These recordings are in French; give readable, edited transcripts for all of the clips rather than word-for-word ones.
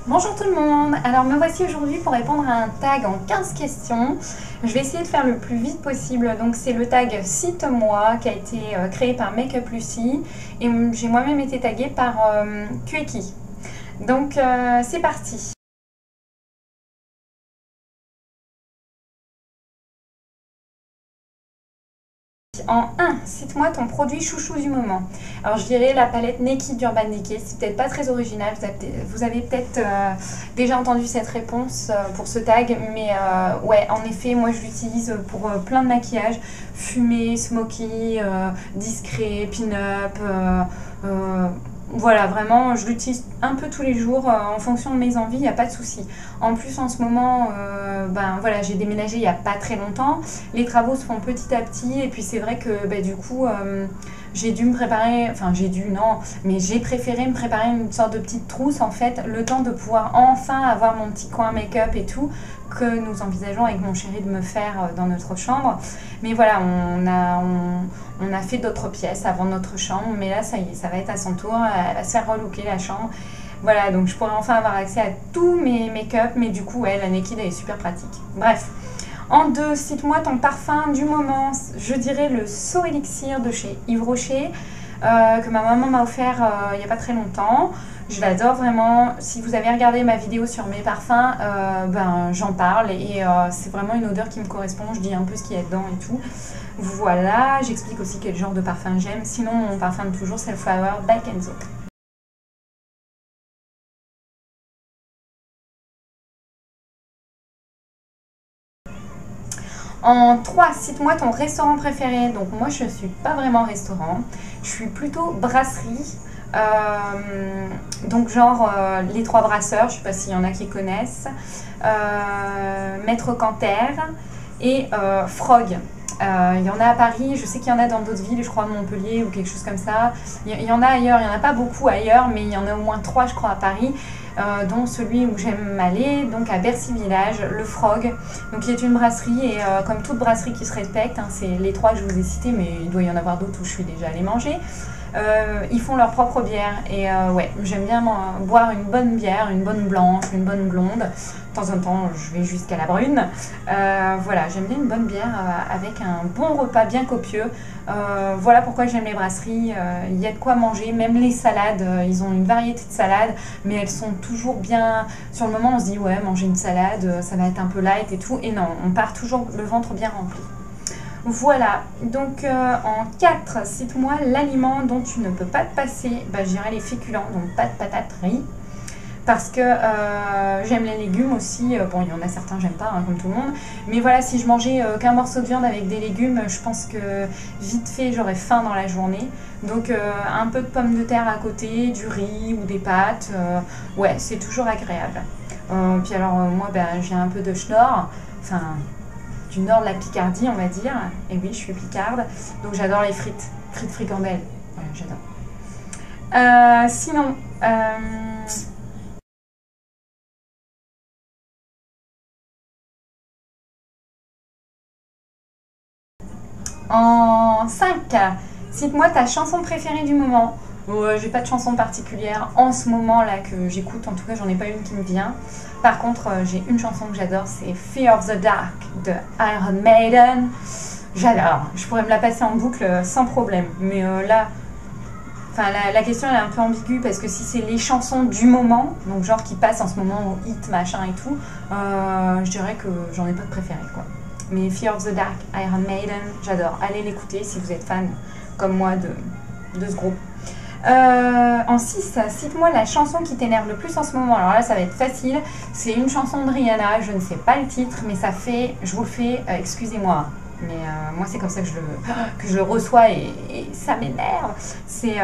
Bonjour tout le monde, alors me voici aujourd'hui pour répondre à un tag en 15 questions. Je vais essayer de faire le plus vite possible, donc c'est le tag Cite-moi qui a été créé par Makeup Lucy et j'ai moi-même été taguée par Kueki. Donc c'est parti. En 1, cite-moi ton produit chouchou du moment. Alors je dirais la palette Naked d'Urban Decay, c'est peut-être pas très original, vous avez peut-être déjà entendu cette réponse pour ce tag, mais ouais, en effet, moi je l'utilise pour plein de maquillages, fumé, smoky, discret, pin-up, voilà, vraiment, je l'utilise un peu tous les jours en fonction de mes envies, il n'y a pas de souci. En plus, en ce moment, ben voilà, j'ai déménagé il n'y a pas très longtemps. Les travaux se font petit à petit et puis c'est vrai que du coup, j'ai dû me préparer, enfin j'ai dû, non, mais j'ai préféré me préparer une sorte de petite trousse en fait, le temps de pouvoir enfin avoir mon petit coin make-up et tout, que nous envisageons avec mon chéri de me faire dans notre chambre. Mais voilà, on a fait d'autres pièces avant notre chambre, mais là ça y est, ça va être à son tour, elle va se faire relooker la chambre. Voilà, donc je pourrais enfin avoir accès à tous mes make-up, mais du coup, ouais, la Naked elle est super pratique. Bref. En 2, cite-moi ton parfum du moment. Je dirais le So Elixir de chez Yves Rocher, que ma maman m'a offert il n'y a pas très longtemps. Je l'adore vraiment. Si vous avez regardé ma vidéo sur mes parfums, j'en parle et c'est vraiment une odeur qui me correspond. Je dis un peu ce qu'il y a dedans et tout. Voilà, j'explique aussi quel genre de parfum j'aime. Sinon, mon parfum de toujours, c'est le Flower by Kenzo. En 3, cite-moi ton restaurant préféré. Donc moi, je ne suis pas vraiment restaurant. Je suis plutôt brasserie. Donc genre les Trois Brasseurs, je ne sais pas s'il y en a qui connaissent. Maître Canter et Frog. Il y en a à Paris, je sais qu'il y en a dans d'autres villes, je crois Montpellier ou quelque chose comme ça. Il y en a ailleurs, il n'y en a pas beaucoup ailleurs, mais il y en a au moins 3 je crois à Paris, dont celui où j'aime aller, donc à Bercy Village, le Frog, donc qui est une brasserie et comme toute brasserie qui se respecte, hein, c'est les 3 que je vous ai cités, mais il doit y en avoir d'autres où je suis déjà allée manger. Ils font leur propre bière et ouais, j'aime bien boire une bonne bière, une bonne blanche, une bonne blonde. De temps en temps, je vais jusqu'à la brune. Voilà, j'aime bien une bonne bière avec un bon repas bien copieux. Voilà pourquoi j'aime les brasseries. Il y a de quoi manger, même les salades. Ils ont une variété de salades, mais elles sont toujours bien... Sur le moment, on se dit, ouais, manger une salade, ça va être un peu light et tout. Et non, on part toujours le ventre bien rempli. Voilà, donc en 4, cite-moi l'aliment dont tu ne peux pas te passer. Je dirais les féculents, donc pâtes, patates, riz. Parce que j'aime les légumes aussi. Bon, il y en a certains, j'aime pas, hein, comme tout le monde. Mais voilà, si je mangeais qu'un morceau de viande avec des légumes, je pense que vite fait, j'aurais faim dans la journée. Donc un peu de pommes de terre à côté, du riz ou des pâtes. Ouais, c'est toujours agréable. Puis alors, moi, j'ai un peu de schnorr. Enfin... du nord de la Picardie, on va dire. Et oui, je suis picarde, donc j'adore les frites. Frites fricandelles. Voilà, j'adore. Sinon, en 5, cite-moi ta chanson préférée du moment. J'ai pas de chanson particulière en ce moment là que j'écoute, en tout cas j'en ai pas une qui me vient. Par contre j'ai une chanson que j'adore, c'est Fear of the Dark de Iron Maiden. J'adore, je pourrais me la passer en boucle sans problème. Mais là, enfin la question elle est un peu ambiguë parce que si c'est les chansons du moment, donc genre qui passent en ce moment au hit machin et tout, je dirais que j'en ai pas de préféré quoi. Mais Fear of the Dark, Iron Maiden, j'adore. Allez l'écouter si vous êtes fan comme moi de ce groupe. En 6, cite-moi la chanson qui t'énerve le plus en ce moment. Alors là, ça va être facile. C'est une chanson de Rihanna. Je ne sais pas le titre, mais ça fait, je vous le fais, excusez-moi. Mais moi, c'est comme ça que je le reçois et ça m'énerve. C'est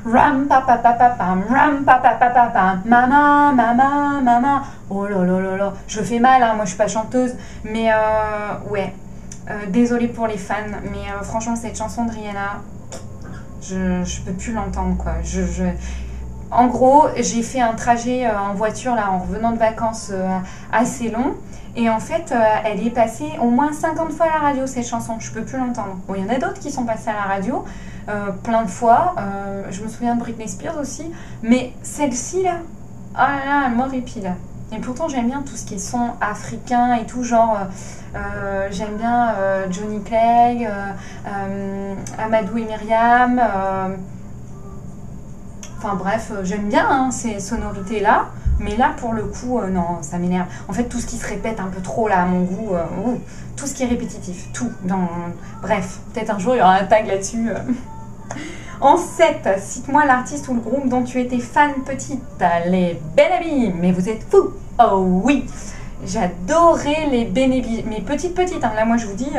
ram pa pa pa pa pam, ram pa pa pa pa pam, mama mama mama. Oh là là là là. Je fais mal, hein, moi je suis pas chanteuse, mais ouais. Désolée pour les fans, mais franchement, cette chanson de Rihanna. Je peux plus l'entendre quoi. En gros, j'ai fait un trajet en voiture là en revenant de vacances assez long et en fait elle est passée au moins 50 fois à la radio cette chanson. Je peux plus l'entendre. Bon, il y en a d'autres qui sont passées à la radio plein de fois. Je me souviens de Britney Spears aussi, mais celle-ci là, Oh là là, elle m'horripile. Et pourtant j'aime bien tout ce qui est son africain et tout, genre j'aime bien Johnny Clegg, Amadou et Myriam, enfin bref, j'aime bien hein, ces sonorités-là, mais là pour le coup, non, ça m'énerve. En fait, tout ce qui se répète un peu trop là à mon goût, tout ce qui est répétitif, tout. Bref, peut-être un jour il y aura un tag là-dessus. En 7, cite-moi l'artiste ou le groupe dont tu étais fan petite. Les Benabi, mais vous êtes fous. Oh oui, j'adorais les Benabi, mais petites, hein. Là moi je vous dis,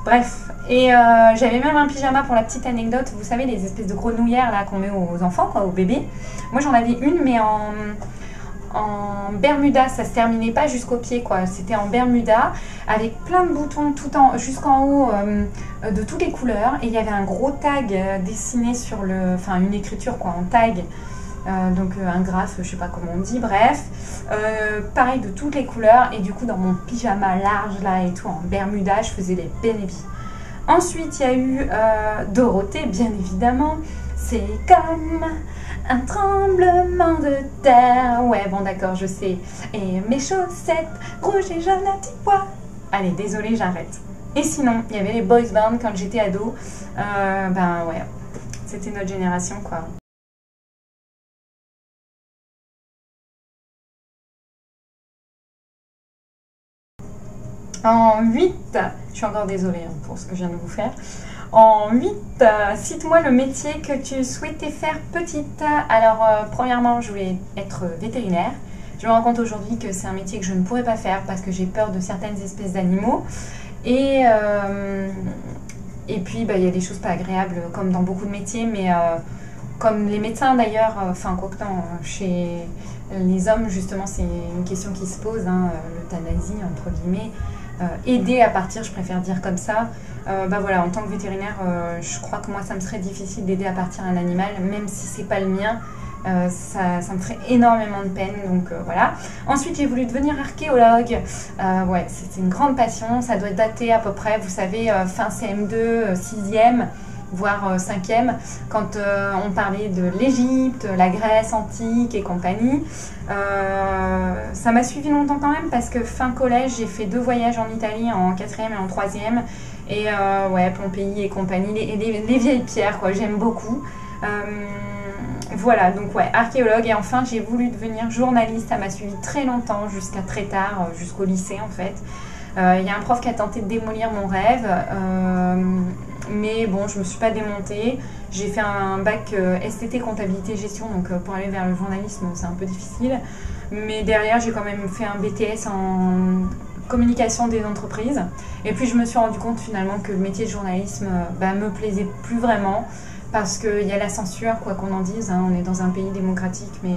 bref. Et j'avais même un pyjama pour la petite anecdote, vous savez les espèces de grenouillères là qu'on met aux enfants, quoi, aux bébés. Moi j'en avais une mais en Bermuda, ça se terminait pas jusqu'au pied quoi, c'était en Bermuda avec plein de boutons tout jusqu'en haut de toutes les couleurs et il y avait un gros tag dessiné sur enfin une écriture quoi en tag, donc un graphe, je sais pas comment on dit, bref, pareil de toutes les couleurs et du coup dans mon pyjama large là et tout en Bermuda je faisais les Benabi. Ensuite il y a eu Dorothée bien évidemment, c'est comme un tremblement de terre. Ouais, bon d'accord, je sais. Et mes chaussettes rouges et jaunes à petits pois. Allez, désolée, j'arrête. Et sinon, il y avait les boys bands quand j'étais ado. Ben ouais, c'était notre génération quoi. En 8, je suis encore désolée hein, pour ce que je viens de vous faire. En 8, cite-moi le métier que tu souhaitais faire petite. Alors, premièrement, je voulais être vétérinaire. Je me rends compte aujourd'hui que c'est un métier que je ne pourrais pas faire parce que j'ai peur de certaines espèces d'animaux. Et puis, bah, il y a des choses pas agréables comme dans beaucoup de métiers, mais comme les médecins d'ailleurs, enfin, quoi que non, chez les hommes, justement, c'est une question qui se pose, hein, l'euthanasie, entre guillemets. Aider à partir, je préfère dire comme ça. Bah voilà, en tant que vétérinaire, je crois que moi ça me serait difficile d'aider à partir un animal, même si c'est pas le mien, ça me ferait énormément de peine, donc voilà. Ensuite j'ai voulu devenir archéologue, ouais c'était une grande passion, ça doit dater à peu près, vous savez, fin CM2, 6e, voire 5e, quand on parlait de l'Égypte, la Grèce antique et compagnie. Ça m'a suivi longtemps quand même parce que fin collège, j'ai fait 2 voyages en Italie en 4e et en 3e. Et ouais, Pompéi et compagnie, les vieilles pierres, quoi, j'aime beaucoup. Voilà, donc ouais, archéologue. Et enfin, j'ai voulu devenir journaliste, ça m'a suivi très longtemps, jusqu'à très tard, jusqu'au lycée en fait. Il y a un prof qui a tenté de démolir mon rêve, mais bon, je ne me suis pas démontée. J'ai fait un bac STT comptabilité gestion, donc pour aller vers le journalisme, c'est un peu difficile. Mais derrière, j'ai quand même fait un BTS en communication des entreprises. Et puis, je me suis rendu compte finalement que le métier de journalisme me plaisait plus vraiment parce qu'il y a la censure, quoi qu'on en dise. Hein, on est dans un pays démocratique, mais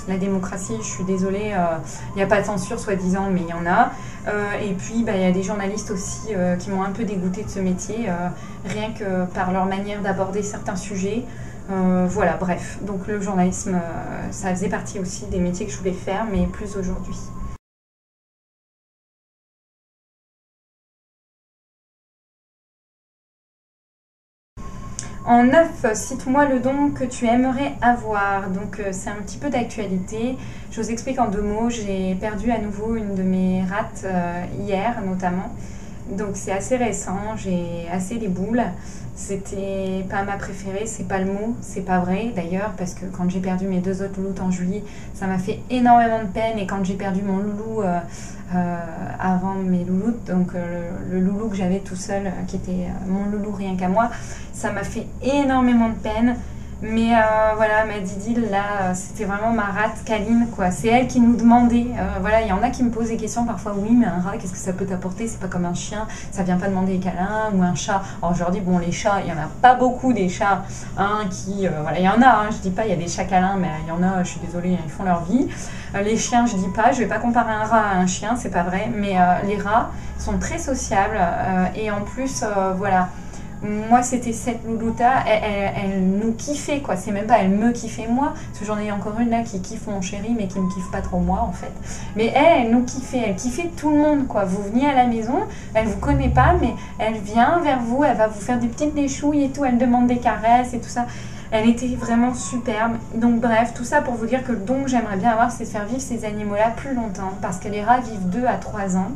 la démocratie, je suis désolée, il n'y a pas de censure soi-disant, mais il y en a. Et puis, il y a des journalistes aussi qui m'ont un peu dégoûtée de ce métier, rien que par leur manière d'aborder certains sujets. Voilà, bref. Donc le journalisme, ça faisait partie aussi des métiers que je voulais faire, mais plus aujourd'hui. En 9, cite-moi le don que tu aimerais avoir. Donc c'est un petit peu d'actualité. Je vous explique en 2 mots. J'ai perdu à nouveau une de mes rates hier notamment. Donc c'est assez récent, j'ai assez les boules. C'était pas ma préférée, c'est pas le mot, c'est pas vrai d'ailleurs, parce que quand j'ai perdu mes 2 autres loulous en juillet, ça m'a fait énormément de peine. Et quand j'ai perdu mon loulou avant mes loulous, donc le loulou que j'avais tout seul, qui était mon loulou rien qu'à moi, ça m'a fait énormément de peine. Mais voilà, ma Didi, là, c'était vraiment ma rate câline, quoi. C'est elle qui nous demandait. Voilà, il y en a qui me posent des questions parfois. Oui, mais un rat, qu'est-ce que ça peut t'apporter? C'est pas comme un chien, ça vient pas demander des câlins. Ou un chat. Alors, je leur dis, bon, les chats, il y en a pas beaucoup des chats. Hein, qui, voilà, il y en a, hein, je dis pas, il y a des chats câlins, mais il y en a, je suis désolée, ils font leur vie. Les chiens, je dis pas, je vais pas comparer un rat à un chien, c'est pas vrai. Mais les rats sont très sociables. Et en plus, voilà. Moi, c'était cette loulouta, elle nous kiffait, quoi. C'est même pas elle me kiffait moi, parce que j'en ai encore une là qui kiffe mon chéri, mais qui me kiffe pas trop moi, en fait. Mais elle nous kiffait, elle kiffait tout le monde, quoi. Vous veniez à la maison, elle vous connaît pas, mais elle vient vers vous, elle va vous faire des petites déchouilles et tout, elle demande des caresses et tout ça. Elle était vraiment superbe. Donc bref, tout ça pour vous dire que le don que j'aimerais bien avoir, c'est de faire vivre ces animaux-là plus longtemps. Parce que les rats vivent 2 à 3 ans.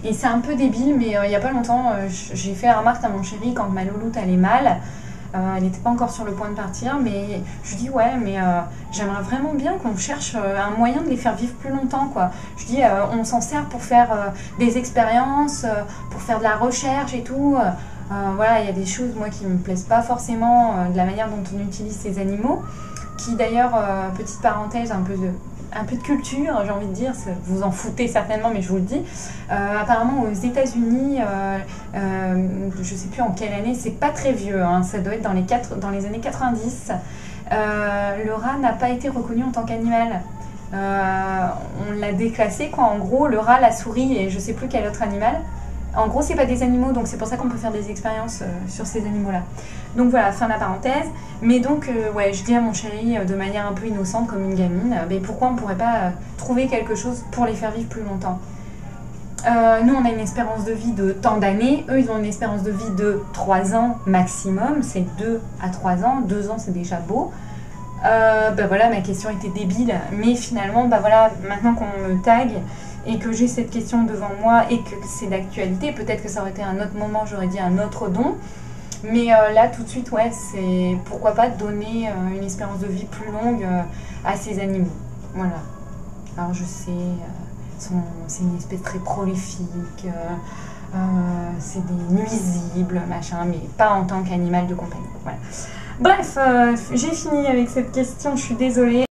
Et c'est un peu débile, mais il n'y a pas longtemps, j'ai fait la remarque à mon chéri quand ma louloute allait mal. Elle n'était pas encore sur le point de partir, mais je lui dis ouais, mais j'aimerais vraiment bien qu'on cherche un moyen de les faire vivre plus longtemps, quoi. Je dis on s'en sert pour faire des expériences, pour faire de la recherche et tout. Voilà, il y a des choses moi qui me plaisent pas forcément de la manière dont on utilise ces animaux. Qui d'ailleurs, petite parenthèse, un peu de culture, j'ai envie de dire, vous en foutez certainement, mais je vous le dis. Apparemment, aux États-Unis, je sais plus en quelle année, c'est pas très vieux, hein, ça doit être dans les années 90, le rat n'a pas été reconnu en tant qu'animal. On l'a déclassé, quoi. En gros, le rat, la souris et je sais plus quel autre animal. En gros, c'est pas des animaux, donc c'est pour ça qu'on peut faire des expériences sur ces animaux-là. Donc voilà, fin de la parenthèse. Mais donc, ouais, je dis à mon chéri de manière un peu innocente, comme une gamine, mais pourquoi on pourrait pas trouver quelque chose pour les faire vivre plus longtemps. Nous, on a une espérance de vie de tant d'années. Eux, ils ont une espérance de vie de 3 ans maximum. C'est 2 à 3 ans. 2 ans, c'est déjà beau. Bah voilà, ma question était débile. Mais finalement, bah voilà, maintenant qu'on me tag et que j'ai cette question devant moi et que c'est d'actualité, peut-être que ça aurait été un autre moment, j'aurais dit un autre don. Mais là, tout de suite, ouais, c'est pourquoi pas donner une espérance de vie plus longue à ces animaux. Voilà. Alors, je sais, c'est une espèce très prolifique, c'est des nuisibles, machin, mais pas en tant qu'animal de compagnie. Voilà. Bref, j'ai fini avec cette question, je suis désolée.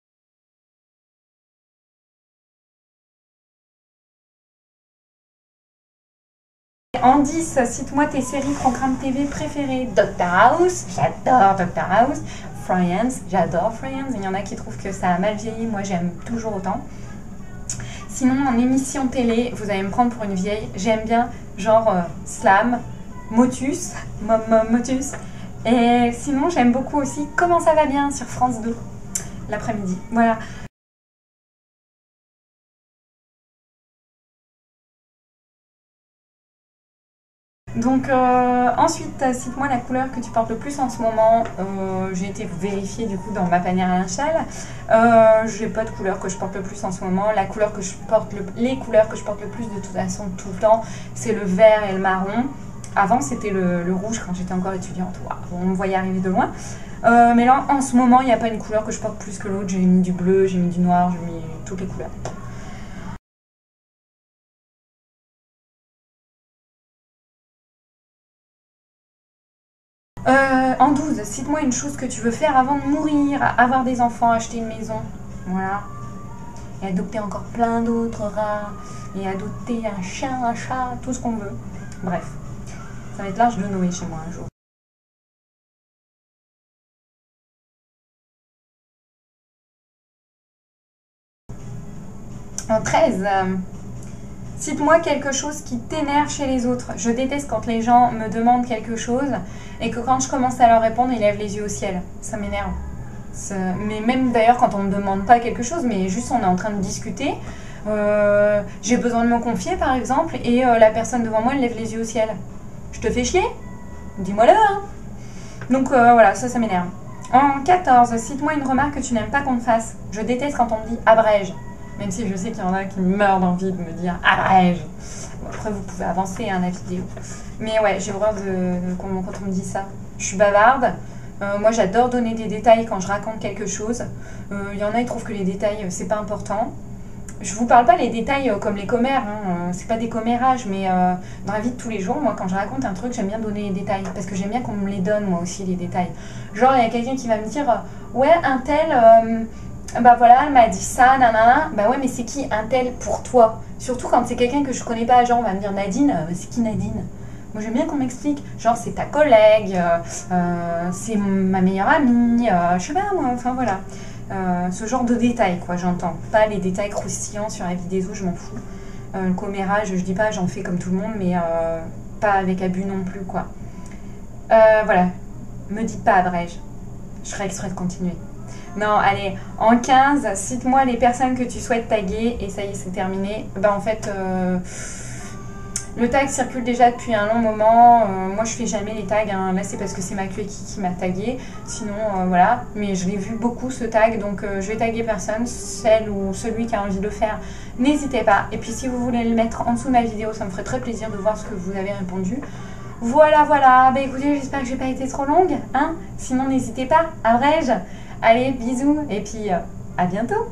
En 10, cite-moi tes séries programmes TV préférées. Doctor House, j'adore Doctor House. Friends, j'adore Friends. Il y en a qui trouvent que ça a mal vieilli, moi j'aime toujours autant. Sinon, en émission télé, vous allez me prendre pour une vieille. J'aime bien genre Slam, Motus, Motus. Et sinon, j'aime beaucoup aussi Comment ça va bien sur France 2, l'après-midi. Voilà. Donc ensuite, cite-moi la couleur que tu portes le plus en ce moment. J'ai été vérifiée du coup dans ma panière à linchal. J'ai pas de couleur que je porte le plus en ce moment. La couleur que je porte les couleurs que je porte le plus de toute façon tout le temps, c'est le vert et le marron. Avant c'était le rouge quand j'étais encore étudiante. Waouh, on me voyait arriver de loin. Mais là en ce moment il n'y a pas une couleur que je porte plus que l'autre. J'ai mis du bleu, j'ai mis du noir, j'ai mis toutes les couleurs. En 12, cite-moi une chose que tu veux faire avant de mourir, avoir des enfants, acheter une maison. Voilà. Et adopter encore plein d'autres rats. Et adopter un chien, un chat, tout ce qu'on veut. Bref. Ça va être l'Arche de Noé chez moi un jour. En 13, cite-moi quelque chose qui t'énerve chez les autres. Je déteste quand les gens me demandent quelque chose et que quand je commence à leur répondre, ils lèvent les yeux au ciel. Ça m'énerve. Mais même d'ailleurs quand on ne me demande pas quelque chose, mais juste on est en train de discuter, j'ai besoin de me confier par exemple, et la personne devant moi elle lève les yeux au ciel. Je te fais chier? Dis-moi là, hein. Donc voilà, ça m'énerve. En 14, cite-moi une remarque que tu n'aimes pas qu'on te fasse. Je déteste quand on me dit abrège. Même si je sais qu'il y en a qui meurent d'envie de me dire abrège. Bon, après, vous pouvez avancer la vidéo. Mais ouais, j'ai horreur quand on me dit ça. Je suis bavarde. Moi, j'adore donner des détails quand je raconte quelque chose. Il y en a, ils trouvent que les détails, c'est pas important. Je vous parle pas les détails comme les commères. C'est pas des commérages, mais dans la vie de tous les jours, moi, quand je raconte un truc, j'aime bien donner les détails. Parce que j'aime bien qu'on me les donne, moi aussi, les détails. Genre, il y a quelqu'un qui va me dire ouais, un tel... bah voilà, elle m'a dit ça, nanana. Bah ouais, mais c'est qui un tel pour toi? Surtout quand c'est quelqu'un que je connais pas, genre on va me dire Nadine, c'est qui Nadine? Moi j'aime bien qu'on m'explique, genre c'est ta collègue, c'est ma meilleure amie, je sais pas moi, enfin voilà. Ce genre de détails quoi, j'entends. Pas les détails croustillants sur la vie des autres, je m'en fous. Le commérage, je dis pas j'en fais comme tout le monde, mais pas avec abus non plus quoi. Voilà, me dites pas abrège, je ferai exprès de continuer. Non, allez, en 15, cite-moi les personnes que tu souhaites taguer. Et ça y est, c'est terminé. Bah en fait, Le tag circule déjà depuis un long moment. Moi, je fais jamais les tags. Hein. Là, c'est parce que c'est ma qui m'a tagué. Sinon, voilà. Mais je l'ai vu beaucoup ce tag. Donc, je vais taguer personne. Celle ou celui qui a envie de le faire, n'hésitez pas. Et puis, si vous voulez le mettre en dessous de ma vidéo, ça me ferait très plaisir de voir ce que vous avez répondu. Voilà, voilà. Bah, écoutez, j'espère que j'ai pas été trop longue. Hein. Sinon, n'hésitez pas. Abrège. Allez, bisous. Et puis, à bientôt.